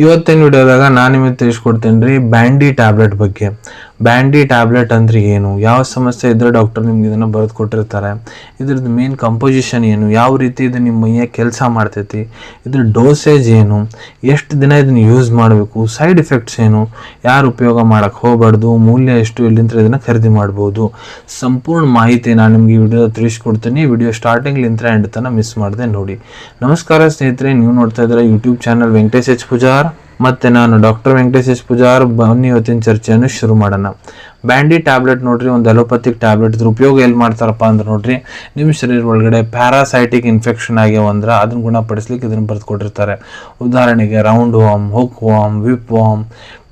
ಇವತ್ತಿನ ವಿಡಿಯೋದಾಗ ನಾನು ನಿಮಗೆ ತಿಳಿಸ್ಕೊಡ್ತೇನೆ ರೀ ಬ್ಯಾಂಡಿ ಟ್ಯಾಬ್ಲೆಟ್ ಬಗ್ಗೆ. ಬ್ಯಾಂಡಿ ಟ್ಯಾಬ್ಲೆಟ್ ಅಂದ್ರೆ ಏನು, ಯಾವ ಸಮಸ್ಯೆ ಇದ್ದರೆ ಡಾಕ್ಟರ್ ನಿಮ್ಗೆ ಇದನ್ನು ಬರೆದು ಕೊಟ್ಟಿರ್ತಾರೆ, ಇದ್ರದ್ದು ಮೇನ್ ಕಂಪೋಸಿಷನ್ ಏನು, ಯಾವ ರೀತಿ ಇದು ನಿಮ್ಮ ಮೈಯ ಕೆಲಸ ಮಾಡ್ತೈತಿ, ಇದ್ರ ಡೋಸೇಜ್ ಏನು, ಎಷ್ಟು ದಿನ ಇದನ್ನು ಯೂಸ್ ಮಾಡಬೇಕು, ಸೈಡ್ ಎಫೆಕ್ಟ್ಸ್ ಏನು, ಯಾರು ಉಪಯೋಗ ಮಾಡೋಕ್ಕೆ ಹೋಗಬಾರ್ದು, ಮೂಲ್ಯ ಎಷ್ಟು, ಎಲ್ಲಿಂದ ಇದನ್ನು ಖರೀದಿ ಮಾಡ್ಬೋದು, ಸಂಪೂರ್ಣ ಮಾಹಿತಿ ನಾನು ನಿಮ್ಗೆ ಈ ವಿಡಿಯೋ ತಿಳಿಸ್ಕೊಡ್ತೀನಿ. ವಿಡಿಯೋ ಸ್ಟಾರ್ಟಿಂಗ್ಲಿಂದ ಎಂಡ್ ತನಕ ಮಿಸ್ ಮಾಡಿದೆ ನೋಡಿ. ನಮಸ್ಕಾರ ಸ್ನೇಹಿತರೆ, ನೀವು ನೋಡ್ತಾ ಇದ್ದಾರೆ YouTube channel Venkatesh H Pujar. ಮತ್ತೆ ನಾನು ಡಾಕ್ಟರ್ ವೆಂಕಟೇಶ್ ಎಚ್ ಪೂಜಾರ್. ಬನ್ನಿ ಇವತ್ತಿನ ಚರ್ಚೆಯನ್ನು ಶುರು ಮಾಡೋಣ. ಬ್ಯಾಂಡಿ ಟ್ಯಾಬ್ಲೆಟ್ ನೋಡ್ರಿ, ಒಂದು ಅಲೋಪತಿಕ್ ಟ್ಯಾಬ್ಲೆಟ್. ಇದ್ರ ಉಪಯೋಗ ಎಲ್ಲಿ ಮಾಡ್ತಾರಪ್ಪ ಅಂದ್ರೆ ನೋಡ್ರಿ, ನಿಮ್ಮ ಶರೀರ ಒಳಗಡೆ ಪ್ಯಾರಾಸೈಟಿಕ್ ಇನ್ಫೆಕ್ಷನ್ ಆಗ್ಯಾವಂದ್ರೆ ಅದನ್ನು ಗುಣಪಡಿಸ್ಲಿಕ್ಕೆ ಇದನ್ನು ಬರೆದುಕೊಟ್ಟಿರ್ತಾರೆ. ಉದಾಹರಣೆಗೆ round warm, hook warm, whip warm,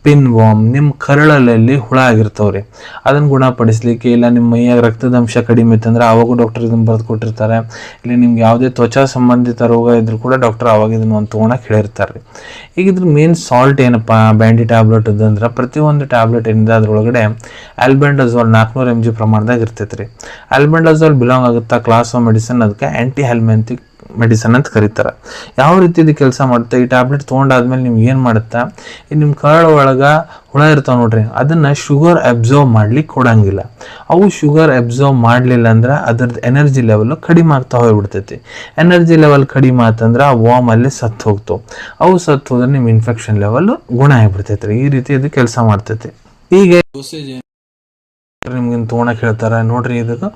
pin warm, ನಿಮ್ಮ ಕರಳಲ್ಲಿ ಹುಳ ಆಗಿರ್ತಾವ್ರಿ, ಅದನ್ನು ಗುಣಪಡಿಸ್ಲಿಕ್ಕೆ. ಇಲ್ಲ ನಿಮ್ಮ ಮೈಯಾಗ ರಕ್ತದ ಅಂಶ ಕಡಿಮೆ ಇತ್ತಂದ್ರೆ ಅವಾಗೂ ಡಾಕ್ಟರ್ ಇದನ್ನು ಬರೆದು ಕೊಟ್ಟಿರ್ತಾರೆ. ಇಲ್ಲಿ ನಿಮ್ಗೆ ಯಾವುದೇ ತ್ವಚಾ ಸಂಬಂಧಿತ ರೋಗ ಇದ್ರೂ ಕೂಡ ಡಾಕ್ಟರ್ ಅವಾಗ ಇದನ್ನು ಒಂದು ತೊಗೊಳಕ್ಕೆ ಹೇಳಿರ್ತಾರೆ. ಈಗ ಇದ್ರ ಮೇನ್ ಸಾಲ್ಟ್ ಏನಪ್ಪ ಬ್ಯಾಂಡಿ ಟ್ಯಾಬ್ಲೆಟ್ ಅಂದ್ರೆ, ಪ್ರತಿಯೊಂದು ಟ್ಯಾಬ್ಲೆಟ್ ಏನಿದೆ ಅದರೊಳಗಡೆ ಆಲ್ಬೆಂಡಜೋಲ್ 400 mg ಪ್ರಮಾಣದಾಗ ಇರ್ತೈತೆ ರೀ. ಆಲ್ಬೆಂಡಜೋಲ್ ಬಿಲಾಂಗ್ ಆಗುತ್ತಾ ಕ್ಲಾಸ್ ಆಫ್ ಮೆಡಿಸಿನ್, ಅದಕ್ಕೆ ಆ್ಯಂಟಿ ಹೆಲ್ಮೆಂತಿಕ್ ಮೆಡಿಸನ್ ಅಂತ ಕರೀತಾರೆ. ಯಾವ ರೀತಿ ಇದು ಕೆಲಸ ಮಾಡುತ್ತೆ, ಈ ಟ್ಯಾಬ್ಲೆಟ್ ತೊಗೊಂಡಾದ್ಮೇಲೆ ನಿಮ್ಗೆ ಏನು ಮಾಡುತ್ತಾ, ನಿಮ್ಮ ಕರಳ ಒಳಗೆ ಹುಳ ಇರ್ತಾವೆ ನೋಡ್ರಿ, ಅದನ್ನು ಶುಗರ್ ಅಬ್ಸರ್ವ್ ಮಾಡ್ಲಿಕ್ಕೆ ಕೊಡಂಗಿಲ್ಲ. ಅವು ಶುಗರ್ ಅಬ್ಸರ್ವ್ ಮಾಡಲಿಲ್ಲ ಅಂದ್ರೆ ಅದ್ರದ್ದು ಎನರ್ಜಿ ಲೆವೆಲ್ ಕಡಿಮೆ ಆಗ್ತಾ ಹೋಗ್ಬಿಡ್ತೈತಿ. ಎನರ್ಜಿ ಲೆವೆಲ್ ಕಡಿಮೆ ಆತಂದ್ರೆ ಆ ವಾಮ್ ಅಲ್ಲಿ ಸತ್ತು ಹೋಗ್ತಾವೆ. ಅವು ಸತ್ತು ಹೋದ್ರೆ ನಿಮ್ಮ ಇನ್ಫೆಕ್ಷನ್ ಲೆವೆಲ್ ಗುಣ ಆಗಿಬಿಡ್ತೈತಿ ರೀ. ಈ ರೀತಿ ಇದು ಕೆಲಸ ಮಾಡ್ತೈತಿ. ಈಗ ನಿಮ್ಗೆ ತೊಗೊಳಕ್ಕೆ ಹೇಳ್ತಾರೆ ನೋಡ್ರಿ, ಇದಕ್ಕೆ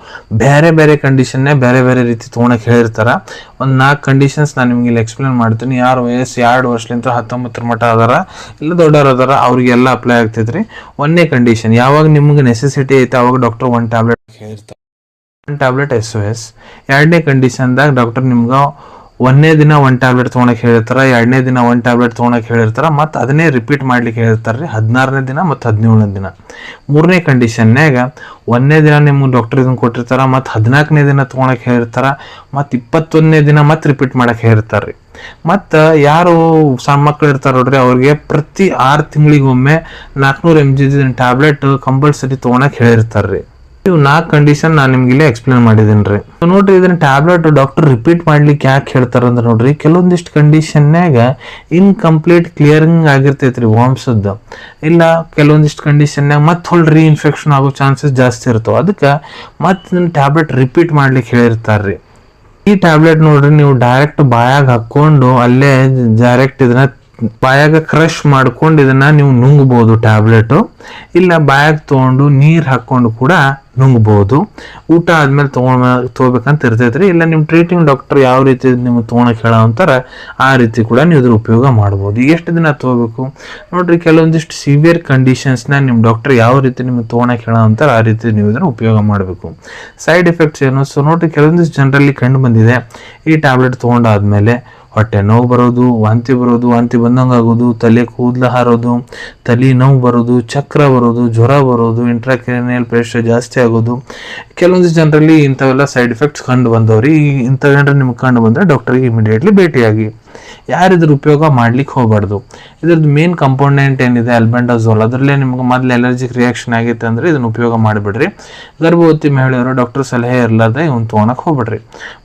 ಬೇರೆ ಬೇರೆ ಕಂಡೀಷನ್ನೇ ಬೇರೆ ಬೇರೆ ರೀತಿ ತೊಗೊಳಕ್ಕೆ ಹೇಳಿರ್ತಾರೆ. ಒಂದು 4 ಕಂಡೀಷನ್ಸ್ ನಾನು ನಿಮ್ಗೆ ಇಲ್ಲಿ ಎಕ್ಸ್ಪ್ಲೇನ್ ಮಾಡ್ತೀನಿ. ಯಾರು ವಯಸ್ಸು 2 ವರ್ಷಲಿಂದ 19 ಮಟ್ಟ ಅದಾರ, ಇಲ್ಲ ದೊಡ್ಡವ್ರು ಅದಾರ, ಅವ್ರಿಗೆಲ್ಲ ಅಪ್ಲೈ ಆಗ್ತೈತ್ರಿ. ಒಂದನೇ ಕಂಡೀಷನ್, ಯಾವಾಗ ನಿಮ್ಗೆ ನೆಸೆಸಿಟಿ ಐತೆ ಅವಾಗ ಡಾಕ್ಟರ್ 1 ಟ್ಯಾಬ್ಲೆಟ್ ಹೇಳಿರ್ತಾರೆ, 1 ಟ್ಯಾಬ್ಲೆಟ್ SOS. ಎರಡನೇ ಕಂಡೀಷನ್ದಾಗ ಡಾಕ್ಟರ್ ನಿಮ್ಗೆ 1ನೇ ದಿನ 1 ಟ್ಯಾಬ್ಲೆಟ್ ತೊಗೊಳಕ್ಕೆ ಹೇಳಿರ್ತಾರೆ, 2ನೇ ದಿನ 1 ಟ್ಯಾಬ್ಲೆಟ್ ತೊಗೊಳಕ್ಕೆ ಹೇಳಿರ್ತಾರೆ, ಮತ್ತು ಅದನ್ನೇ ರಿಪೀಟ್ ಮಾಡ್ಲಿಕ್ಕೆ ಹೇಳಿರ್ತಾರೆ ರೀ 16ನೇ ದಿನ ಮತ್ತು 17ನೇ ದಿನ. 3ನೇ ಕಂಡೀಷನ್ಯಾಗ 1ನೇ ದಿನ ನಿಮ್ಗೆ ಡಾಕ್ಟರ್ ಇದನ್ನು ಕೊಟ್ಟಿರ್ತಾರೆ, ಮತ್ತು 14ನೇ ದಿನ ತೊಗೊಳಕ್ಕೆ ಹೇಳಿರ್ತಾರೆ, ಮತ್ತು 21ನೇ ದಿನ ಮತ್ತೆ ರಿಪೀಟ್ ಮಾಡಕ್ಕೆ ಹೇಳಿರ್ತಾರೆ ರೀ. ಮತ್ತು ಯಾರು ಸಣ್ಣ ಮಕ್ಕಳು ಇರ್ತಾರೆ ನೋಡ್ರಿ, ಅವ್ರಿಗೆ ಪ್ರತಿ 6 ತಿಂಗಳಿಗೊಮ್ಮೆ 400 mg ಟ್ಯಾಬ್ಲೆಟ್ ಕಂಪಲ್ಸರಿ ತೊಗೊಳಕ್ಕೆ ಹೇಳಿರ್ತಾರೆ ರೀ. ಇವು 4 ಕಂಡೀಷನ್ ನಾನು ನಿಮ್ಗೆ ಇಲ್ಲೇ ಎಕ್ಸ್ಪ್ಲೇನ್ ಮಾಡಿದ್ದೀನಿ ರೀ. ನೋಡ್ರಿ, ಇದನ್ನ ಟ್ಯಾಬ್ಲೆಟ್ ಡಾಕ್ಟರ್ ರಿಪೀಟ್ ಮಾಡ್ಲಿಕ್ಕೆ ಯಾಕೆ ಹೇಳ್ತಾರ ಅಂದ್ರೆ ನೋಡ್ರಿ, ಕೆಲವೊಂದಿಷ್ಟು ಕಂಡೀಷನ್ಯಾಗ ಇನ್ಕಂಪ್ಲೀಟ್ ಕ್ಲಿಯರಿಂಗ್ ಆಗಿರ್ತೈತ್ರಿ ವಾಮ್ಸದ್ದು, ಇಲ್ಲ ಕೆಲವೊಂದಿಷ್ಟು ಕಂಡೀಷನ್ಯಾಗ ಮತ್ತೆ ಹೊಳ್ಳಿ ರೀಇನ್ಫೆಕ್ಷನ್ ಆಗೋ ಚಾನ್ಸಸ್ ಜಾಸ್ತಿ ಇರ್ತಾವ. ಅದಕ್ಕೆ ಮತ್ತೆ ಇದನ್ನ ಟ್ಯಾಬ್ಲೆಟ್ ರಿಪೀಟ್ ಮಾಡ್ಲಿಕ್ಕೆ ಹೇಳಿರ್ತಾರ್ರಿ. ಈ ಟ್ಯಾಬ್ಲೆಟ್ ನೋಡ್ರಿ, ನೀವು ಡೈರೆಕ್ಟ್ ಬಾಯಾಗ ಹಾಕೊಂಡು ಅಲ್ಲೇ ಡೈರೆಕ್ಟ್ ಇದನ್ನ ಬಾಯಾಗ ಕ್ರಶ್ ಮಾಡ್ಕೊಂಡು ಇದನ್ನ ನೀವು ನುಂಗ್ಬೋದು ಟ್ಯಾಬ್ಲೆಟು, ಇಲ್ಲ ಬಾಯಾಗ ತೊಗೊಂಡು ನೀರು ಹಾಕೊಂಡು ಕೂಡ ನುಂಗ್ಬೋದು. ಊಟ ಆದ್ಮೇಲೆ ತೊಗೋಬೇಕಂತ ಇರ್ತೈತ್ರಿ. ಇಲ್ಲ ನಿಮ್ಮ ಟ್ರೀಟಿಂಗ್ ಡಾಕ್ಟರ್ ಯಾವ ರೀತಿ ನಿಮ್ಗೆ ತೊಗೊಳಕ್ಕೆ ಹೇಳೋ ಅಂತಾರೆ ಆ ರೀತಿ ಕೂಡ ನೀವು ಇದ್ರ ಉಪಯೋಗ ಮಾಡ್ಬೋದು. ಈಗ ಎಷ್ಟು ದಿನ ತೊಗೋಬೇಕು ನೋಡ್ರಿ, ಕೆಲವೊಂದಿಷ್ಟು ಸಿವಿಯರ್ ಕಂಡೀಷನ್ಸ್ನ ನಿಮ್ಮ ಡಾಕ್ಟರ್ ಯಾವ ರೀತಿ ನಿಮ್ಗೆ ತೊಗೊಳಕ್ಕೆ ಹೇಳೋ ಅಂತಾರೆ ಆ ರೀತಿ ನೀವು ಇದನ್ನು ಉಪಯೋಗ ಮಾಡಬೇಕು. ಸೈಡ್ ಎಫೆಕ್ಟ್ಸ್ ಏನು, ಸೊ ನೋಡ್ರಿ, ಕೆಲವೊಂದಿಷ್ಟು ಜನರಲ್ಲಿ ಕಂಡು ಬಂದಿದೆ, ಈ ಟ್ಯಾಬ್ಲೆಟ್ ತೊಗೊಂಡಾದ್ಮೇಲೆ ಹೊಟ್ಟೆ ನೋವು ಬರೋದು, ವಾಂತಿ ಬರೋದು, ವಾಂತಿ ಬಂದಂಗೆ ಆಗೋದು, ತಲೆ ಕೂದಲು ಹಾರೋದು, ತಲೆ ನೋವು ಬರೋದು, ಚಕ್ರ ಬರೋದು, ಜ್ವರ ಬರೋದು, ಇಂಟ್ರಾಕ್ರೇನಿಯಲ್ ಪ್ರೆಷರ್ ಜಾಸ್ತಿ ಆಗೋದು. ಕೆಲವೊಂದು ಜನರಲ್ಲಿ ಇಂಥವೆಲ್ಲ ಸೈಡ್ ಎಫೆಕ್ಟ್ಸ್ ಕಂಡು ಬಂದವ್ರಿ. ಇಂಥ ಜನರು ನಿಮ್ಗೆ ಕಂಡು ಬಂದರೆ ಡಾಕ್ಟರ್ಗೆ ಇಮಿಡಿಯೇಟ್ಲಿ ಭೇಟಿಯಾಗಿ. ಯಾರಿದ್ರ ಉಪಯೋಗ ಮಾಡ್ಲಿಕ್ಕೆ ಹೋಗಬಾರ್ದು. ಇದ್ರದ್ದು ಮೇನ್ ಕಂಪೋನೆಂಟ್ ಏನಿದೆ ಆಲ್ಬೆಂಡಜೋಲ್, ಅದರಲ್ಲೇ ನಿಮ್ಗೆ ಮೊದಲು ಎಲರ್ಜಿಕ್ ರಿಯಾಕ್ಷನ್ ಆಗಿತ್ತು ಅಂದರೆ ಇದನ್ನು ಉಪಯೋಗ ಮಾಡಿಬಿಡ್ರಿ. ಗರ್ಭವತಿ ಮಹಿಳೆಯರು ಡಾಕ್ಟರ್ ಸಲಹೆ ಇರಲಾರ್ದೆ ಇವ್ನು ತೊಗೊಳಕ್ಕೆ ಹೋಗ್ಬಿಡ್ರಿ.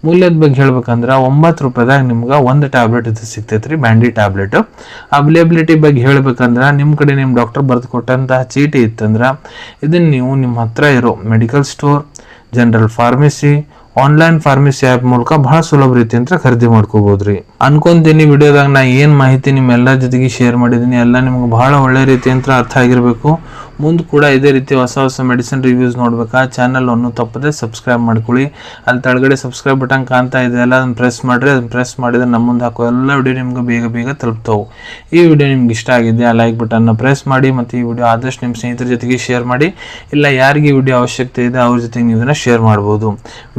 ಮೂಲ್ಯದ ಬಗ್ಗೆ ಹೇಳ್ಬೇಕಂದ್ರೆ 9 ರೂಪಾಯಿದಾಗ ನಿಮ್ಗೆ 1 ಟ್ಯಾಬ್ಲೆಟ್ ಇದು ಸಿಗ್ತೈತೆ ರೀ, ಬ್ಯಾಂಡಿ ಟ್ಯಾಬ್ಲೆಟ್. ಅವೈಲೇಬಿಲಿಟಿ ಬಗ್ಗೆ ಹೇಳ್ಬೇಕಂದ್ರೆ ನಿಮ್ಮ ಕಡೆ ನಿಮ್ಮ ಡಾಕ್ಟರ್ ಬರೆದು ಕೊಟ್ಟಂತಹ ಚೀಟಿ ಇತ್ತಂದ್ರೆ ಇದನ್ನು ನೀವು ನಿಮ್ಮ ಹತ್ರ ಇರೋ medical store, general pharmacy, online pharmacy app ಮೂಲಕ ಬಹಳ ಸುಲಭ ರೀತಿ ಅಂತ ಖರೀದಿ ಮಾಡ್ಕೋಬೋದ್ರಿ. ಅನ್ಕೊಂತೀನಿ ವಿಡಿಯೋದಾಗ ನಾ ಏನು ಮಾಹಿತಿ ನಿಮ್ಮೆಲ್ಲ ಜೊತೆಗೆ ಶೇರ್ ಮಾಡಿದ್ದೀನಿ ಎಲ್ಲ ನಿಮ್ಗೆ ಬಹಳ ಒಳ್ಳೆ ರೀತಿ ಅಂತ ಅರ್ಥ ಆಗಿರಬೇಕು. ಮುಂದೆ ಕೂಡ ಇದೇ ರೀತಿ ಹೊಸ ಹೊಸ ಮೆಡಿಸಿನ್ ರಿವ್ಯೂಸ್ ನೋಡ್ಬೇಕಾ ಚಾನಲ್ ಅನ್ನು ತಪ್ಪದೆ ಸಬ್ಸ್ಕ್ರೈಬ್ ಮಾಡ್ಕೊಳ್ಳಿ. ಅಲ್ಲಿ ಕೆಳಗಡೆ ಸಬ್ಸ್ಕ್ರೈಬ್ ಬಟನ್ ಕಾಣ್ತಾ ಇದೆ ಅಲ್ಲ, ಅದನ್ನು ಪ್ರೆಸ್ ಮಾಡಿರಿ. ಅದನ್ನು ಪ್ರೆಸ್ ಮಾಡಿದ್ರೆ ನಮ್ಮ ಮುಂದೆ ಹಾಕೋ ಎಲ್ಲ ವಿಡಿಯೋ ನಿಮ್ಗೆ ಬೇಗ ಬೇಗ ತಲುಪ್ತಾವೆ. ಈ ವಿಡಿಯೋ ನಿಮ್ಗೆ ಇಷ್ಟ ಆಗಿದೆ ಆ ಲೈಕ್ ಬಟನ್ನ ಪ್ರೆಸ್ ಮಾಡಿ, ಮತ್ತು ಈ ವಿಡಿಯೋ ಆದಷ್ಟು ನಿಮ್ಮ ಸ್ನೇಹಿತರ ಜೊತೆಗೆ ಶೇರ್ ಮಾಡಿ. ಇಲ್ಲ ಯಾರಿಗೆ ವಿಡಿಯೋ ಅವಶ್ಯಕತೆ ಇದೆ ಅವ್ರ ಜೊತೆಗೆ ನೀವು ಇದನ್ನು ಶೇರ್ ಮಾಡ್ಬೋದು.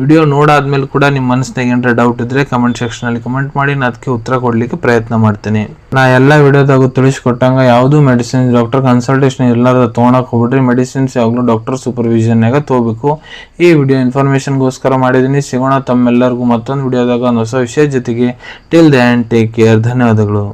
ವಿಡಿಯೋ ನೋಡಾದ್ಮೇಲೆ ಕೂಡ ನಿಮ್ಮ ಮನಸ್ಸಿನಾಗ ಏನಾರ ಡೌಟ್ ಇದ್ದರೆ ಕಮೆಂಟ್ ಸೆಕ್ಷನಲ್ಲಿ ಕಮೆಂಟ್ ಮಾಡಿ, ನಾನು ಅದಕ್ಕೆ ಉತ್ತರ ಕೊಡಲಿಕ್ಕೆ ಪ್ರಯತ್ನ ಮಾಡ್ತೀನಿ. ನಾ ಎಲ್ಲ ವಿಡಿಯೋದಾಗ ತಿಳಿಸ್ಕೊಟ್ಟಂಗೆ ಯಾವುದೂ ಮೆಡಿಸಿನ್ ಡಾಕ್ಟರ್ ಕನ್ಸಲ್ಟೇಷನ್ ಇರಲಾರ್ದ ತೊಗೊಳಕ್ಕೆ ಹೋಗ್ಬಿಟ್ರಿ. ಮೆಡಿಸಿನ್ಸ್ ಯಾವಾಗಲೂ ಡಾಕ್ಟರ್ ಸೂಪರ್ವಿಷನ್ನಾಗ ತೊಗೋಬೇಕು. ಈ ವಿಡಿಯೋ ಇನ್ಫಾರ್ಮೇಷನ್ಗೋಸ್ಕರ ಮಾಡಿದ್ದೀನಿ. ಸಿಗೋಣ ತಮ್ಮೆಲ್ಲರಿಗೂ ಮತ್ತೊಂದು ವಿಡಿಯೋದಾಗ ಒಂದು ಹೊಸ ವಿಷಯ ಜೊತೆಗೆ. Till than take care. ಧನ್ಯವಾದಗಳು.